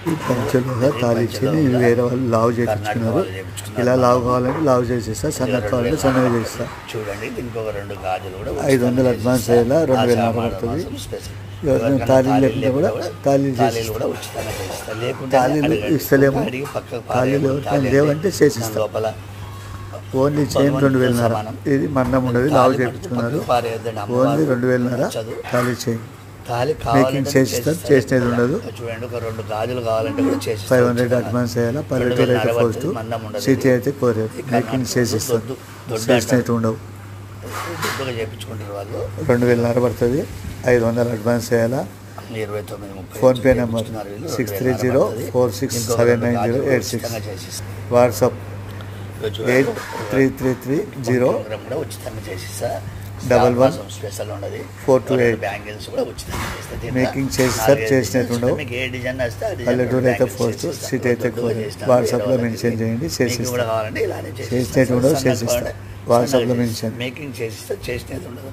ఈ పంచులుగా తాలిచ్చి ఇవి వేరే వాళ్ళు లావు చేయించుకున్నారు. ఇలా లావు కావాలంటే లావు చేసేస్తా, సన్నగా కావాలంటే సన్నగా చేస్తా. చూడండి దీనికి ఒక 2 గాజులు కూడా 500 అడ్వాన్స్ అయ్యేలా 2000 పడుతుంది. ఎవరైనా తాళీలు లేకుండా కూడా తాళీలు చేసి కూడా ఉచితంగా చేస్తా. లేకుంటే తాళీలు ఇస్తలేము, తాళీలు ఎవరికైనా లేవంటే చేసిస్తాం. లోపల ఓన్లీ చైన్ 2000. ఇది మందం ఉండదు, లావు చేయించుకున్నారు. ఓన్లీ 2000 తాళీ చైన్ మేకింగ్ చేసిస్తాం, చేసినది ఉండదు. చూడండి ఒక 2 గాజులు కావాలంటే కూడా చేసి 500 అడ్వాన్స్ అయ్యేలా. పల్లెటూరు అయితే పోస్ట్, సిటీ అయితే కోరేరు. మేకింగ్ చేసిస్తాం, చేసినట్టు ఉండవు. చేయించుకుంటారు వాళ్ళు. 2000 పడుతుంది. 500 అడ్వాన్స్ అయ్యేలా. 2930 ఫోన్పే నెంబర్ 6304679086. వాట్సాప్ 83330111 స్పెషల్ ఉండదు. 428 బ్యాంగిల్స్ కూడా ఉచితంగా చేస్తారు. మేకింగ్ చేస్తారు, చేసినట్టు ఉండవు. మీకు ఏ డిజైన్ వస్తే పల్లెటూరు అయితే పోస్ట్, సిటీ అయితే వాట్సాప్లో మెన్షన్ చేయండి, చేసిస్తాం. చేసినట్టు ఉండవు, చేసిస్తాం. వాట్సాప్లో మెన్షన్ మేకింగ్ చేసిస్తే చేసినట్టు ఉండదు.